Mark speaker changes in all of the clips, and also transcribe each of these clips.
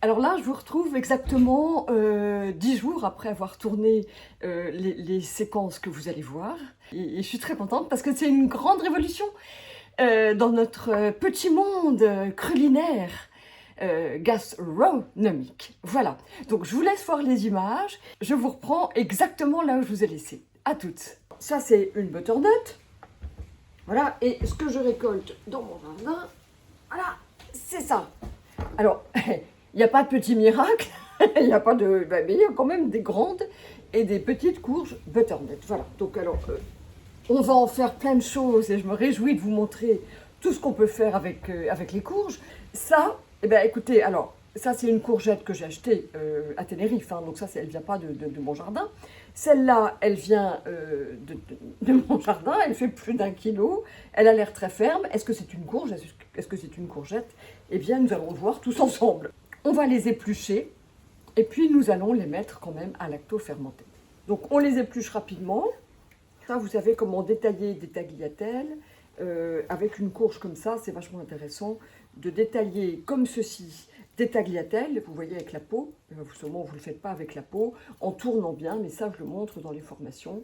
Speaker 1: Alors là, je vous retrouve exactement 10 jours après avoir tourné les séquences que vous allez voir. Et je suis très contente parce que c'est une grande révolution dans notre petit monde culinaire gastronomique. Voilà, donc je vous laisse voir les images. Je vous reprends exactement là où je vous ai laissé. À toutes. Ça, c'est une butternut. Voilà, et ce que je récolte dans mon jardin, voilà, c'est ça. Alors, il n'y a pas de petit miracle, il n'y a pas de... mais il y a quand même des grandes et des petites courges butternut. Voilà, donc alors, on va en faire plein de choses et je me réjouis de vous montrer tout ce qu'on peut faire avec les courges. Ça, eh bien écoutez, alors, ça c'est une courgette que j'ai achetée à Tenerife, hein, donc ça, elle ne vient pas de mon jardin. Celle-là, elle vient de mon jardin, elle fait plus d'1 kilo, elle a l'air très ferme. Est-ce que c'est une courge? Est-ce que c'est une courgette? Eh bien, nous allons le voir tous ensemble. On va les éplucher et puis nous allons les mettre quand même à lacto-fermenter. Donc, on les épluche rapidement. Ça, vous savez comment détailler des tagliatelles. Avec une courge comme ça, c'est vachement intéressant de détailler comme ceci des tagliatelles, vous voyez avec la peau, seulement vous ne le faites pas avec la peau, en tournant bien, mais ça je le montre dans les formations,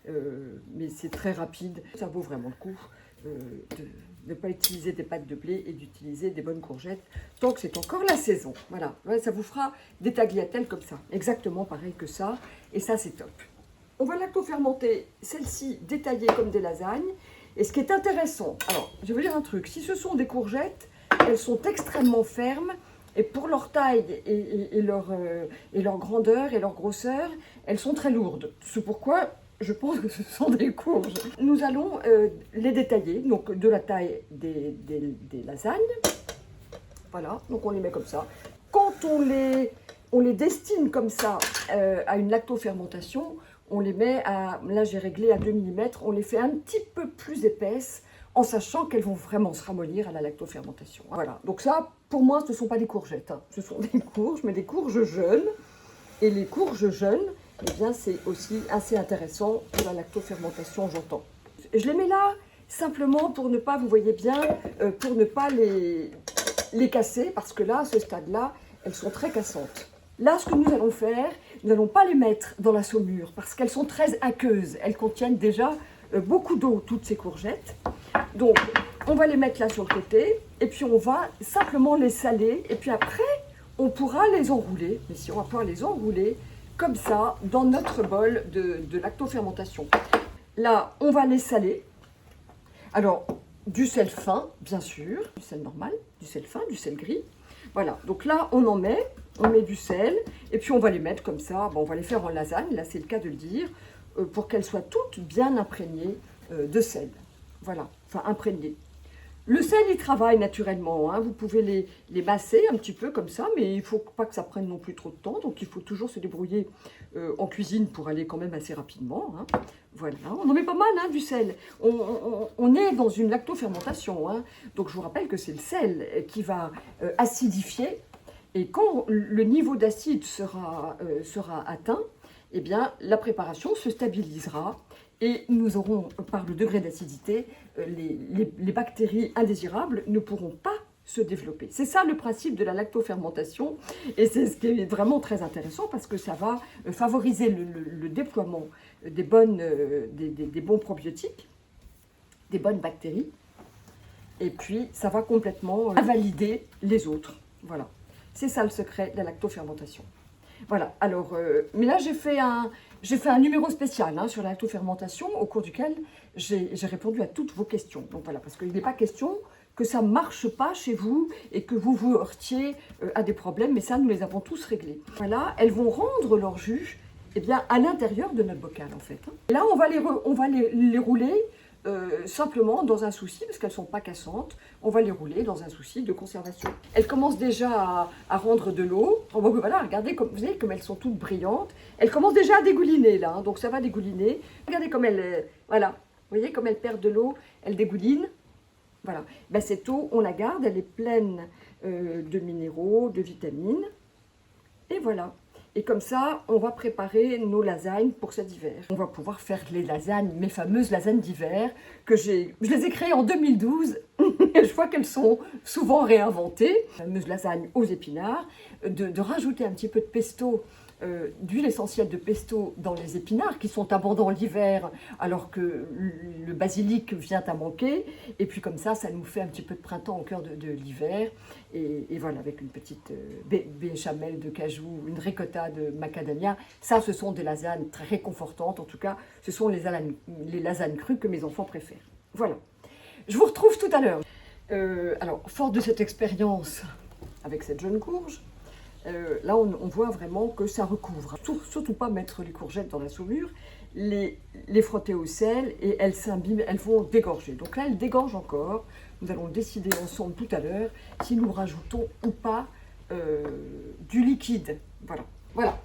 Speaker 1: mais c'est très rapide, ça vaut vraiment le coup de ne pas utiliser des pâtes de blé et d'utiliser des bonnes courgettes, tant que c'est encore la saison. Voilà, ça vous fera des tagliatelles comme ça, exactement pareil que ça, et ça c'est top. On va lacto-fermenter celle-ci détaillée comme des lasagnes, et ce qui est intéressant, alors je vais vous dire un truc, si ce sont des courgettes, elles sont extrêmement fermes, et pour leur taille et leur grandeur et leur grosseur, elles sont très lourdes. C'est pourquoi je pense que ce sont des courges. Nous allons les détailler, donc de la taille des lasagnes. Voilà, donc on les met comme ça. Quand on les destine comme ça à une lactofermentation, on les met à, là j'ai réglé à 2 mm, on les fait un petit peu plus épaisses, en sachant qu'elles vont vraiment se ramollir à la lactofermentation. Voilà, donc ça, pour moi, ce ne sont pas des courgettes, hein. Ce sont des courges, mais des courges jeunes. Et les courges jeunes, eh bien, c'est aussi assez intéressant pour la lactofermentation, j'entends. Je les mets là simplement pour ne pas, vous voyez bien, pour ne pas les casser, parce que là, à ce stade-là, elles sont très cassantes. Là, ce que nous allons faire, nous n'allons pas les mettre dans la saumure, parce qu'elles sont très aqueuses. Elles contiennent déjà beaucoup d'eau, toutes ces courgettes. Donc, on va les mettre là sur le côté, et puis on va simplement les saler, et puis après, on pourra les enrouler, mais si on va pouvoir les enrouler comme ça, dans notre bol de lactofermentation. Là, on va les saler. Alors, du sel fin, bien sûr, du sel normal, du sel fin, du sel gris. Voilà, donc là, on met du sel, et puis on va les mettre comme ça, bon, on va les faire en lasagne, là c'est le cas de le dire, pour qu'elles soient toutes bien imprégnées de sel. Voilà, enfin imprégnées. Le sel, il travaille naturellement, hein. Vous pouvez les masser un petit peu comme ça, mais il ne faut pas que ça prenne non plus trop de temps, donc il faut toujours se débrouiller en cuisine pour aller quand même assez rapidement, hein. Voilà, on en met pas mal, hein, du sel. On est dans une lactofermentation, hein. Donc je vous rappelle que c'est le sel qui va acidifier, et quand le niveau d'acide sera atteint, eh bien la préparation se stabilisera, et nous aurons, par le degré d'acidité, les bactéries indésirables ne pourront pas se développer. C'est ça le principe de la lactofermentation, et c'est ce qui est vraiment très intéressant parce que ça va favoriser le déploiement des bons probiotiques, des bonnes bactéries, et puis ça va complètement invalider les autres. Voilà, c'est ça le secret de la lactofermentation. Voilà, alors, mais là j'ai fait un numéro spécial, hein, sur la lactofermentation, au cours duquel j'ai répondu à toutes vos questions. Donc voilà, parce qu'il n'est pas question que ça ne marche pas chez vous et que vous vous heurtiez à des problèmes, mais ça, nous les avons tous réglés. Voilà, elles vont rendre leur jus, eh bien, à l'intérieur de notre bocal, en fait, hein. Et là, on va les rouler simplement dans un souci, parce qu'elles ne sont pas cassantes, on va les rouler dans un souci de conservation. Elles commencent déjà à rendre de l'eau. Oh, bon, voilà, regardez, vous voyez comme elles sont toutes brillantes. Elles commencent déjà à dégouliner là, hein, donc ça va dégouliner. Regardez comme elles, voilà, vous voyez comme elles perdent de l'eau, elles dégoulinent. Voilà, ben, cette eau, on la garde, elle est pleine de minéraux, de vitamines. Et voilà. Et comme ça, on va préparer nos lasagnes pour cet hiver. On va pouvoir faire les lasagnes, mes fameuses lasagnes d'hiver, je les ai créées en 2012. Je vois qu'elles sont souvent réinventées. Les fameuses lasagnes aux épinards, de rajouter un petit peu de pesto, d'huile essentielle de pesto dans les épinards qui sont abondants l'hiver alors que le basilic vient à manquer. Et puis comme ça nous fait un petit peu de printemps au cœur de l'hiver. Et voilà, avec une petite béchamel de cajou, une ricotta de macadamia. Ça, ce sont des lasagnes très réconfortantes. En tout cas, ce sont les lasagnes crues que mes enfants préfèrent. Voilà. Je vous retrouve tout à l'heure. Alors, fort de cette expérience avec cette jeune courge, là, on voit vraiment que ça recouvre. Surtout pas mettre les courgettes dans la saumure, les frotter au sel et elles s'imbibent, elles vont dégorger. Donc là, elles dégorgent encore. Nous allons décider ensemble tout à l'heure si nous rajoutons ou pas du liquide. Voilà. Voilà.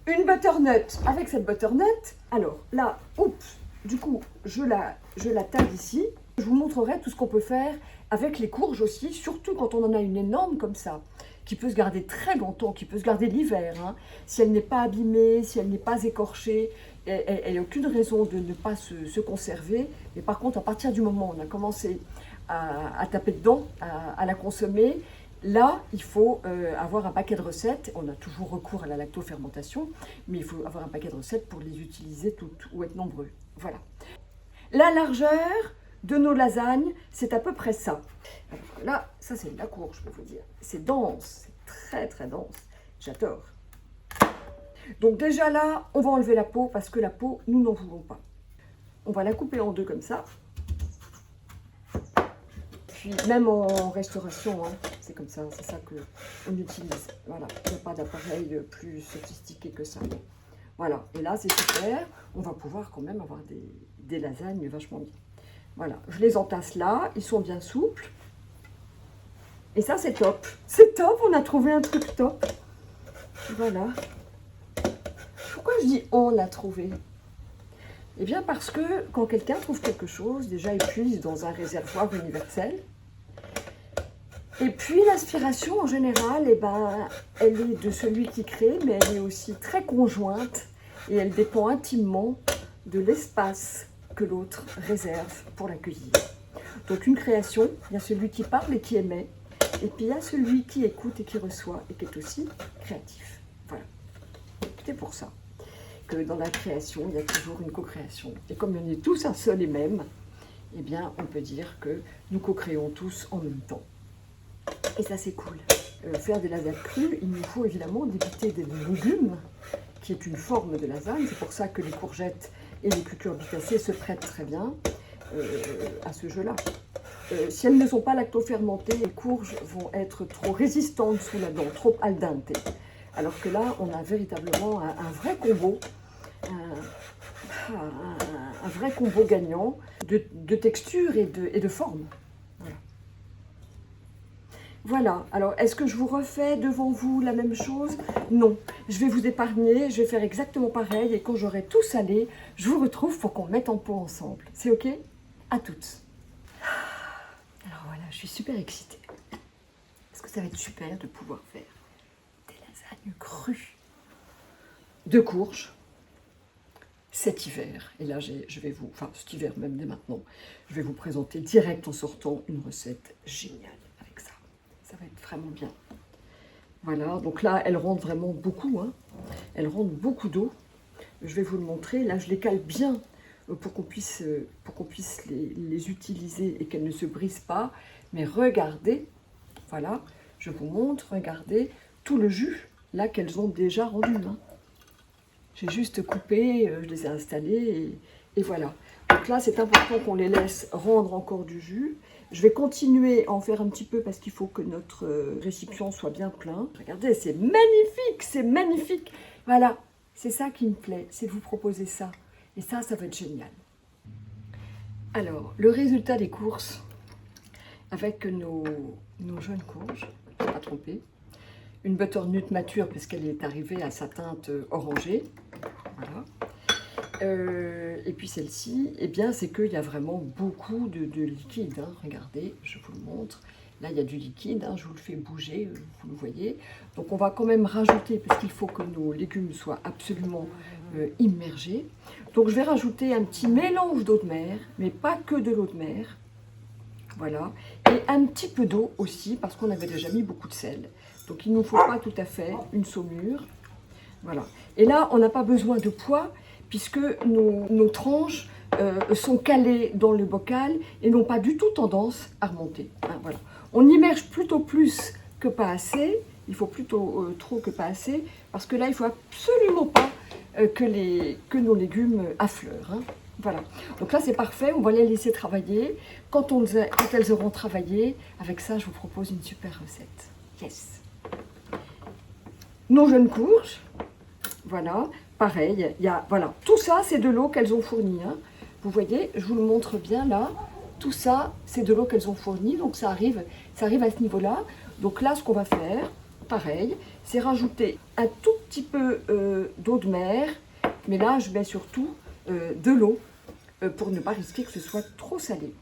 Speaker 1: Une butternut. Avec cette butternut, alors là, oups, du coup, je la taille ici. Je vous montrerai tout ce qu'on peut faire avec les courges aussi, surtout quand on en a une énorme comme ça, qui peut se garder très longtemps, qui peut se garder l'hiver. Hein. Si elle n'est pas abîmée, si elle n'est pas écorchée, elle n'a aucune raison de ne pas se conserver. Mais par contre, à partir du moment où on a commencé à taper dedans, à la consommer, là, il faut avoir un paquet de recettes. On a toujours recours à la lactofermentation, mais il faut avoir un paquet de recettes pour les utiliser toutes ou être nombreux. Voilà. La largeur de nos lasagnes, c'est à peu près ça. Alors là, ça c'est de la courge, je peux vous dire. C'est dense, c'est très très dense. J'adore. Donc déjà là, on va enlever la peau parce que la peau, nous n'en voulons pas. On va la couper en deux comme ça. Puis même en restauration, hein, c'est comme ça, c'est ça qu'on utilise. Voilà, il n'y a pas d'appareil plus sophistiqué que ça. Voilà, et là c'est super. On va pouvoir quand même avoir des lasagnes vachement bien. Voilà, je les entasse là, ils sont bien souples. Et ça, c'est top. C'est top, on a trouvé un truc top. Voilà. Pourquoi je dis on l'a trouvé? Eh bien parce que quand quelqu'un trouve quelque chose, déjà il puise dans un réservoir universel. Et puis l'inspiration en général, eh ben, elle est de celui qui crée, mais elle est aussi très conjointe. Et elle dépend intimement de l'espace que l'autre réserve pour l'accueillir. Donc une création, il y a celui qui parle et qui émet, et puis il y a celui qui écoute et qui reçoit, et qui est aussi créatif. Voilà. C'est pour ça que dans la création, il y a toujours une co-création. Et comme on est tous un seul et même, eh bien on peut dire que nous co-créons tous en même temps. Et ça c'est cool. Faire des lasagnes crues, il nous faut évidemment d'éviter des légumes, qui est une forme de lasagne. C'est pour ça que les courgettes et les cucurbitacées se prêtent très bien à ce jeu-là. Si elles ne sont pas lactofermentées, les courges vont être trop résistantes sous la dent, trop al dente. Alors que là, on a véritablement un vrai combo, un vrai combo gagnant de texture et de forme. Voilà. Voilà, alors est-ce que je vous refais devant vous la même chose? Non, je vais vous épargner, je vais faire exactement pareil et quand j'aurai tout salé, je vous retrouve pour qu'on mette en pot ensemble. C'est ok? À toutes. Alors voilà, je suis super excitée. Parce que ça va être super de pouvoir faire des lasagnes crues de courges cet hiver. Et là, je vais vous, enfin cet hiver même dès maintenant, je vais vous présenter direct en sortant une recette géniale. Ça va être vraiment bien. Voilà, donc là, elles rendent vraiment beaucoup. Hein. Elles rendent beaucoup d'eau. Je vais vous le montrer. Là, je les cale bien pour qu'on puisse les utiliser et qu'elles ne se brisent pas. Mais regardez, voilà, je vous montre, regardez tout le jus là qu'elles ont déjà rendu. Hein. J'ai juste coupé, je les ai installées et voilà. Donc là, c'est important qu'on les laisse rendre encore du jus. Je vais continuer à en faire un petit peu parce qu'il faut que notre récipient soit bien plein. Regardez, c'est magnifique, c'est magnifique. Voilà, c'est ça qui me plaît, c'est de vous proposer ça. Et ça va être génial. Alors, le résultat des courses avec nos jeunes courges, je ne vais pas tromper. Une butternut mature parce qu'elle est arrivée à sa teinte orangée. Voilà. Et puis celle-ci, eh bien, c'est qu'il y a vraiment beaucoup de liquide. Hein. Regardez, je vous le montre. Là, il y a du liquide, hein, je vous le fais bouger, vous le voyez. Donc, on va quand même rajouter, parce qu'il faut que nos légumes soient absolument immergés. Donc, je vais rajouter un petit mélange d'eau de mer, mais pas que de l'eau de mer. Voilà. Et un petit peu d'eau aussi, parce qu'on avait déjà mis beaucoup de sel. Donc, il ne nous faut pas tout à fait une saumure. Voilà. Et là, on n'a pas besoin de poids, puisque nos tranches sont calées dans le bocal et n'ont pas du tout tendance à remonter. Hein, voilà. On immerge plutôt plus que pas assez. Il faut plutôt trop que pas assez, parce que là, il ne faut absolument pas que nos légumes affleurent. Hein. Voilà. Donc là, c'est parfait. On va les laisser travailler. Quand elles auront travaillé, avec ça, je vous propose une super recette. Yes. Nos jeunes courges, voilà, pareil. Voilà, tout ça, c'est de l'eau qu'elles ont fournie. Hein. Vous voyez, je vous le montre bien là. Tout ça, c'est de l'eau qu'elles ont fournie, donc ça arrive à ce niveau-là. Donc là, ce qu'on va faire, pareil, c'est rajouter un tout petit peu d'eau de mer, mais là, je mets surtout de l'eau pour ne pas risquer que ce soit trop salé.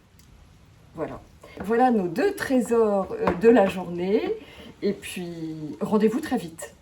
Speaker 1: Voilà. Voilà nos 2 trésors de la journée, et puis rendez-vous très vite.